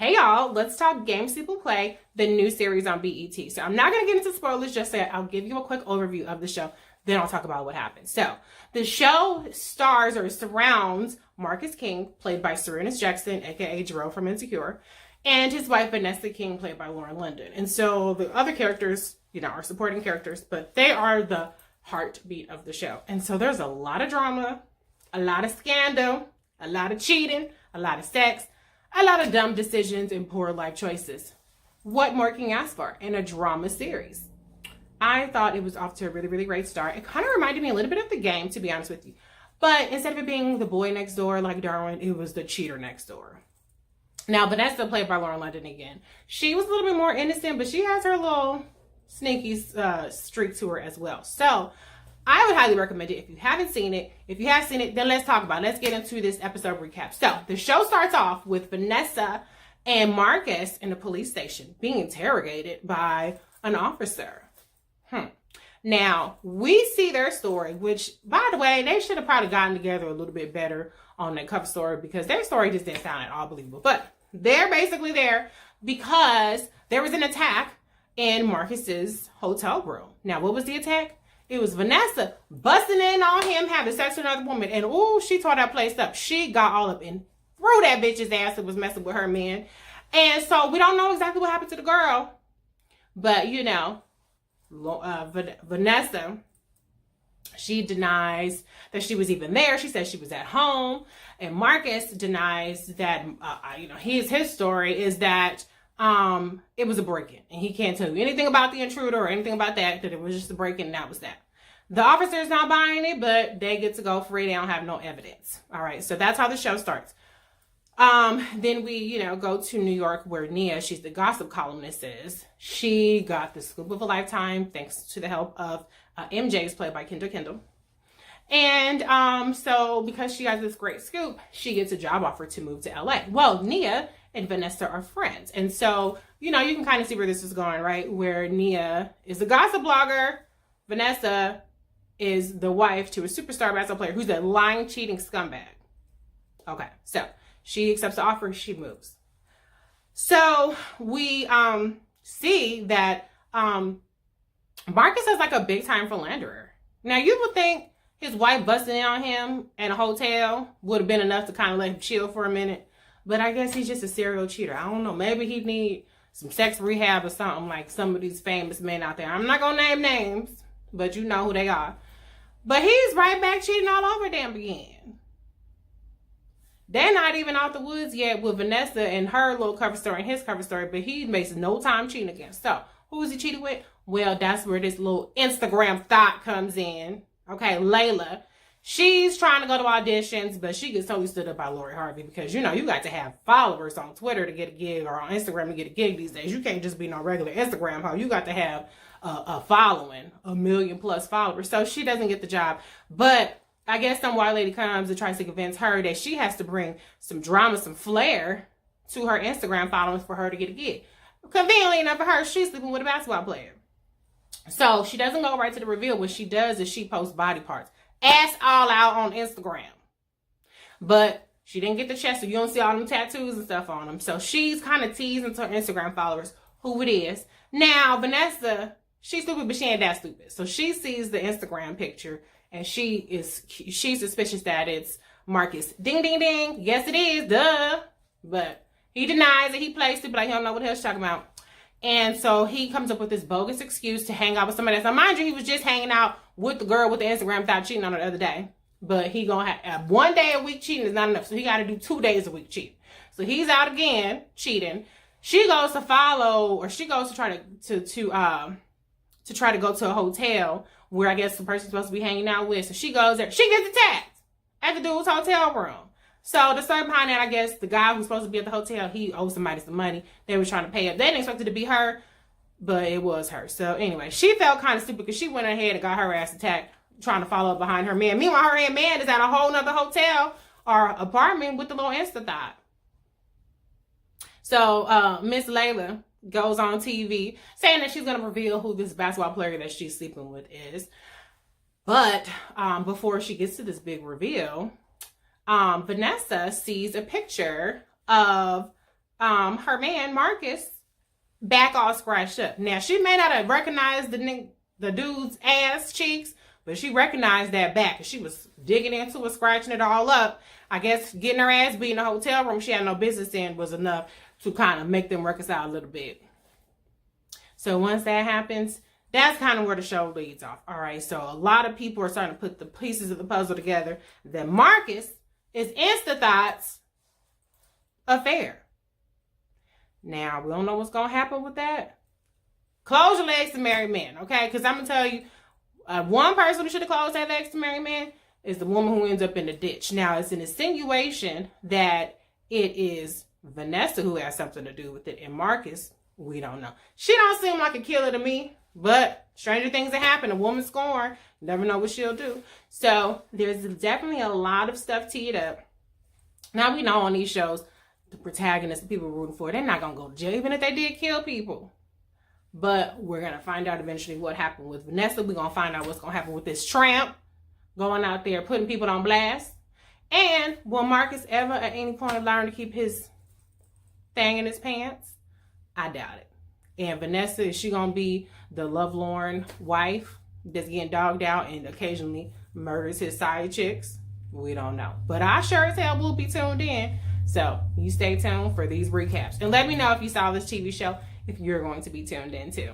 Hey y'all, let's talk Games People Play, the new series on BET. So I'm not going to get into spoilers just yet. I'll give you a quick overview of the show. Then I'll talk about what happened. So the show stars or surrounds Marcus King, played by Serenus Jackson, aka Jerome from Insecure, and his wife Vanessa King, played by Lauren London. And so the other characters, are supporting characters, but they are the heartbeat of the show. And so there's a lot of drama, a lot of scandal, a lot of cheating, a lot of sex, a lot of dumb decisions and poor life choices. What more can you ask for in a drama series? I thought it was off to a really, really great start. It kind of reminded me a little bit of The Game, to be honest with you. But instead of it being the boy next door like Darwin, it was the cheater next door. Now, Vanessa, played by Lauren London again, she was a little bit more innocent, but she has her little sneaky streak to her as well. So I would highly recommend it if you haven't seen it. If you have seen it, then let's talk about it. Let's get into this episode recap. So the show starts off with Vanessa and Marcus in the police station being interrogated by an officer. Now, we see their story, which, by the way, they should have probably gotten together a little bit better on that cover story because their story just didn't sound at all believable. But they're basically there because there was an attack in Marcus's hotel room. Now, what was the attack? It was Vanessa busting in on him, having sex with another woman. And, she tore that place up. She got all up and threw that bitch's ass that was messing with her man. And so we don't know exactly what happened to the girl. But, Vanessa, she denies that she was even there. She says she was at home. And Marcus denies that, his story is that it was a break-in. And he can't tell you anything about the intruder or anything about that it was just a break-in and that was that. The officer's not buying it, but they get to go free. They don't have no evidence. All right, so that's how the show starts. Then we, go to New York where Nia, she's the gossip columnist, she got the scoop of a lifetime thanks to the help of MJ's played by Kendall. And so because she has this great scoop, she gets a job offer to move to LA. Well, Nia and Vanessa are friends. And so, you can kind of see where this is going, right? Where Nia is a gossip blogger. Vanessa is the wife to a superstar basketball player who's a lying, cheating scumbag. Okay, so she accepts the offer, she moves. So we see that Marcus is like a big time philanderer. Now you would think his wife busting in on him in a hotel would have been enough to kind of let him chill for a minute. But I guess he's just a serial cheater. I don't know. Maybe he need some sex rehab or something like some of these famous men out there. I'm not going to name names, but you know who they are. But he's right back cheating all over them again. They're not even out the woods yet with Vanessa and her little cover story and his cover story, but he makes no time cheating again. So, who is he cheating with? Well, that's where this little Instagram thought comes in. Okay, Laila. She's trying to go to auditions, but she gets totally stood up by Lori Harvey because, you got to have followers on Twitter to get a gig or on Instagram to get a gig these days. You can't just be no regular Instagram hoe. You got to have a following, 1 million plus followers. So she doesn't get the job. But I guess some white lady comes and tries to convince her that she has to bring some drama, some flair to her Instagram followers for her to get a gig. Conveniently enough for her, she's sleeping with a basketball player. So she doesn't go right to the reveal. What she does is she posts body parts. Ass all out on Instagram. But she didn't get the chest, so you don't see all them tattoos and stuff on them. So she's kind of teasing to her Instagram followers who it is. Now, Vanessa, she's stupid, but she ain't that stupid. So she sees the Instagram picture, and she's suspicious that it's Marcus. Ding, ding, ding. Yes, it is. Duh. But he denies it. He plays stupid like he don't know what the hell she's talking about. And so he comes up with this bogus excuse to hang out with somebody else. Now, mind you, he was just hanging out with the girl with the Instagram without cheating on her the other day. But he gonna have 1 day a week cheating is not enough. So he got to do 2 days a week cheating. So he's out again cheating. She goes to follow, or she goes to try to go to a hotel where I guess the person's supposed to be hanging out with. So she goes there. She gets attacked at the dude's hotel room. So the story behind that, I guess the guy who's supposed to be at the hotel, he owed somebody some money. They were trying to pay up. They didn't expect it to be her, but it was her. So anyway, she felt kind of stupid because she went ahead and got her ass attacked trying to follow up behind her man. Meanwhile, her man is at a whole nother hotel or apartment with the little Insta thought. So Miss Laila goes on TV saying that she's going to reveal who this basketball player that she's sleeping with is. But before she gets to this big reveal, Vanessa sees a picture of her man Marcus back all scratched up. Now she may not have recognized the dude's ass cheeks, but she recognized that back. She was digging into it, scratching it all up. I guess getting her ass beat in a hotel room she had no business in was enough to kind of make them reconcile a little bit. So once that happens, that's kind of where the show leads off. All right, so a lot of people are starting to put the pieces of the puzzle together that Marcus is Instathot's affair. Now, we don't know what's going to happen with that. Close your legs to married men, okay? Because I'm going to tell you, one person who should have closed their legs to married men is the woman who ends up in the ditch. Now, it's an insinuation that it is Vanessa who has something to do with it. And Marcus, we don't know. She don't seem like a killer to me. But stranger things have happened. A woman scorned. Never know what she'll do. So there's definitely a lot of stuff teed up. Now we know on these shows, the protagonists, the people rooting for, they're not going to go to jail, even if they did kill people. But we're going to find out eventually what happened with Vanessa. We're going to find out what's going to happen with this tramp going out there putting people on blast. And will Marcus ever at any point learn to keep his thing in his pants? I doubt it. And Vanessa, is she going to be the lovelorn wife that's getting dogged out and occasionally murders his side chicks? We don't know. But I sure as hell will be tuned in. So you stay tuned for these recaps. And let me know if you saw this TV show, if you're going to be tuned in too.